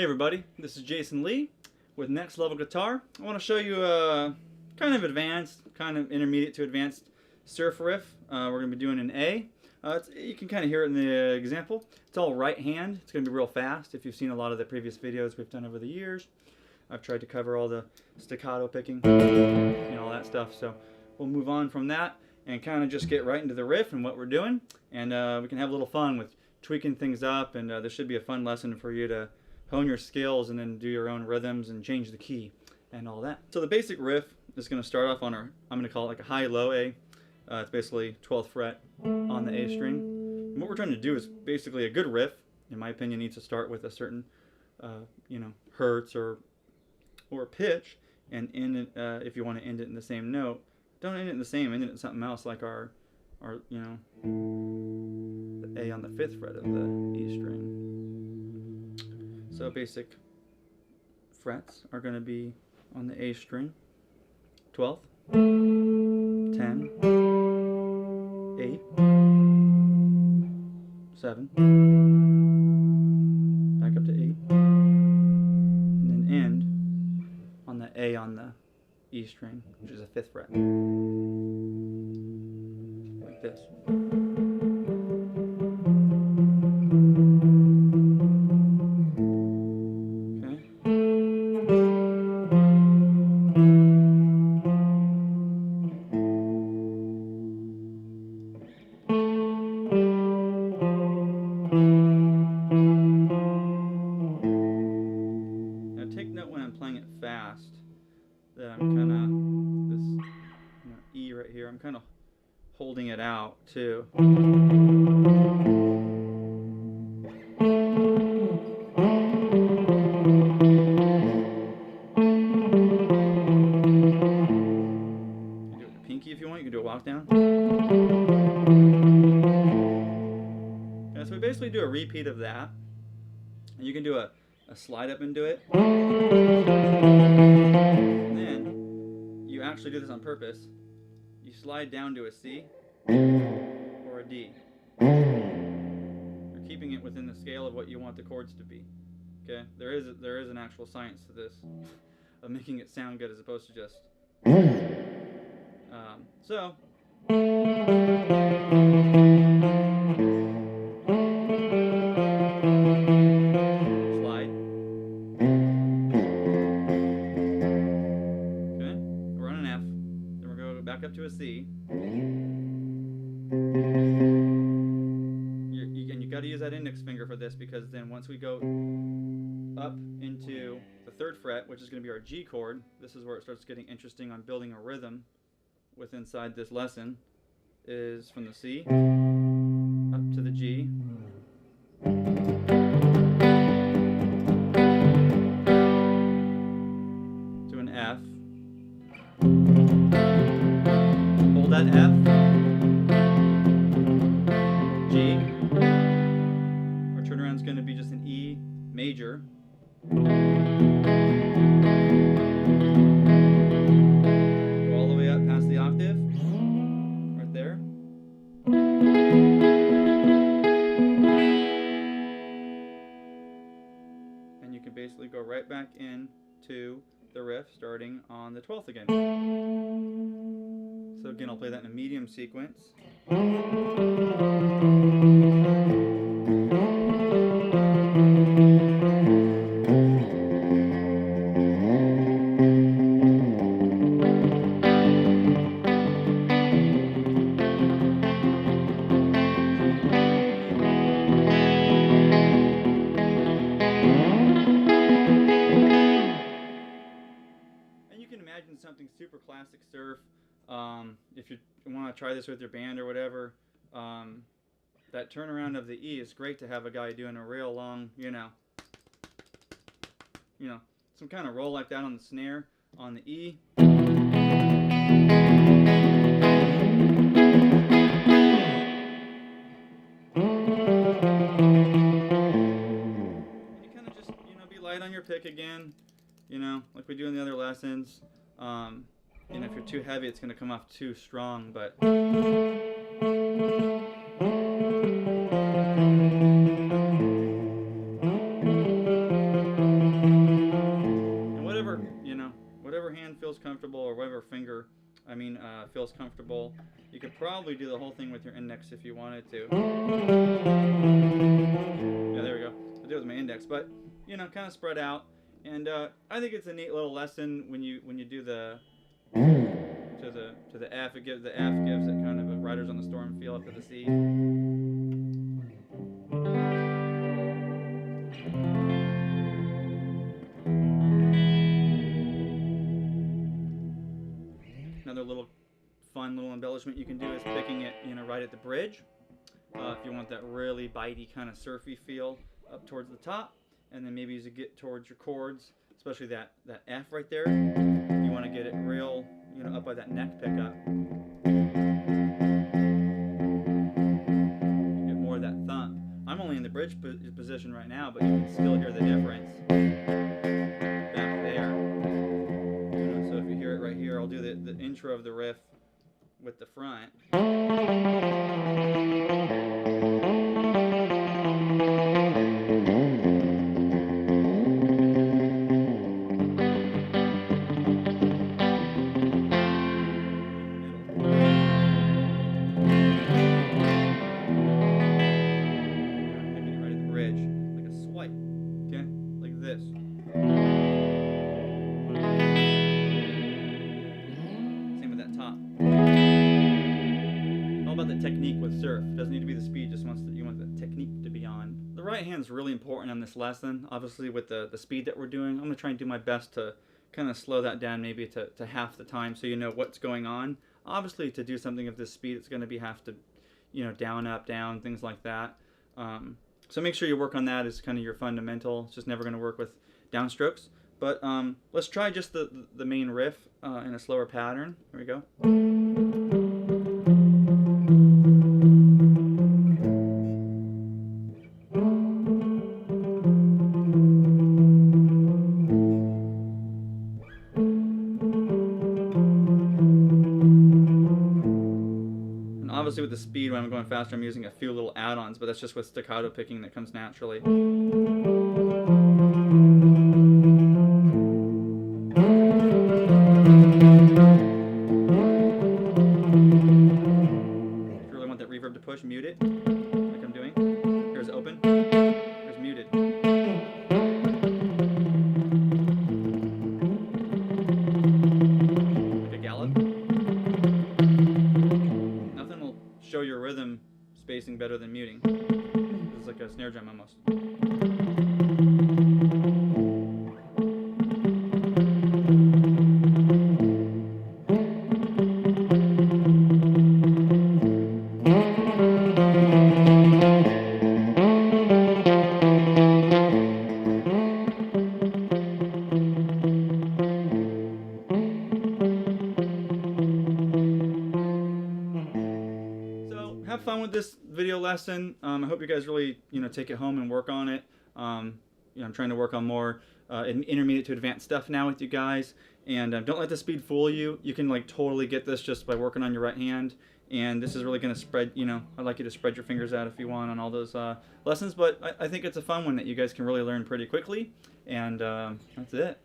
Hey everybody, this is Jason Lee with Next Level Guitar. I want to show you a kind of advanced, kind of intermediate to advanced surf riff. We're going to be doing an A. You can kind of hear it in the example. It's all right hand. It's going to be real fast. If you've seen a lot of the previous videos we've done over the years, I've tried to cover all the staccato picking, all that stuff. So we'll move on from that and kind of just get right into the riff and what we're doing. And we can have a little fun with tweaking things up, and this should be a fun lesson for you to hone your skills and then do your own rhythms and change the key and all that. So the basic riff is going to start off on I'm going to call it like a high-low A. It's basically 12th fret on the A string. And what we're trying to do is basically a good riff, in my opinion, needs to start with a certain, hertz or pitch, and end it, if you want to end it in the same note, don't end it in the same, end it in something else like our the A on the 5th fret of the E string. So basic frets are going to be on the A string, 12th, 10, 8, 7, back up to 8, and then end on the A on the E string, which is a 5th fret, like this. Fast, that I'm kind of this E right here, I'm kind of holding it out too. You can do it with the pinky if you want. You can do a walkdown. Yeah, so we basically do a repeat of that, and you can do a slide up into it. And then you actually do this on purpose. You slide down to a C or a D. You're keeping it within the scale of what you want the chords to be. Okay? There is an actual science to this of making it sound good as opposed to just so back up to a C. And you got to use that index finger for this, because then once we go up into the 3rd fret, which is going to be our G chord, this is where it starts getting interesting on building a rhythm with inside this lesson, is from the C up to the G. To an F. That F, G, our turnaround is going to be just an E major, go all the way up past the octave, right there, and you can basically go right back into the riff starting on the 12th again. So again, I'll play that in a medium sequence. And you can imagine something super classic surf. If you want to try this with your band or whatever, that turnaround of the E is great to have a guy doing a real long, some kind of roll like that on the snare on the E. And you kind of just, be light on your pick again, like we do in the other lessons. If you're too heavy, it's going to come off too strong, but feels comfortable. You could probably do the whole thing with your index if you wanted to. Yeah, there we go. I'll do it with my index, but you know, kind of spread out. And I think it's a neat little lesson when you do the to the F. The F gives it kind of a Riders on the Storm feel up to the C. Another little fun little embellishment you can do is picking it, you know, right at the bridge. If you want that really bitey kind of surfy feel up towards the top, and then maybe as you get towards your chords, especially that F right there, you want to get it real, you know, up by that neck pickup. Get more of that thump. I'm only in the bridge position right now, but you can still hear the difference back there. You know, so if you hear it right here, I'll do the intro of the riff with the front. Technique with surf. Doesn't need to be the speed, just you want the technique to be on. The right hand's really important on this lesson. Obviously with the speed that we're doing, I'm going to try and do my best to kind of slow that down maybe to half the time so you know what's going on. Obviously to do something of this speed, it's going to be have to, you know, down, up, down, things like that. So make sure you work on that as kind of your fundamental. It's just never going to work with downstrokes. But let's try just the main riff in a slower pattern. Here we go. Obviously with the speed, when I'm going faster, I'm using a few little add-ons, but that's just with staccato picking that comes naturally. If you really want that reverb to push, mute it, like I'm doing. Here's open, here's muted. Like a gallop. Show your rhythm spacing better than muting. It's like a snare drum almost. Have fun with this video lesson. I hope you guys really, you know, take it home and work on it. You know, I'm trying to work on more intermediate to advanced stuff now with you guys. And don't let the speed fool you. You can like totally get this just by working on your right hand. And this is really going to spread, you know, I'd like you to spread your fingers out if you want on all those lessons. But I think it's a fun one that you guys can really learn pretty quickly. And that's it.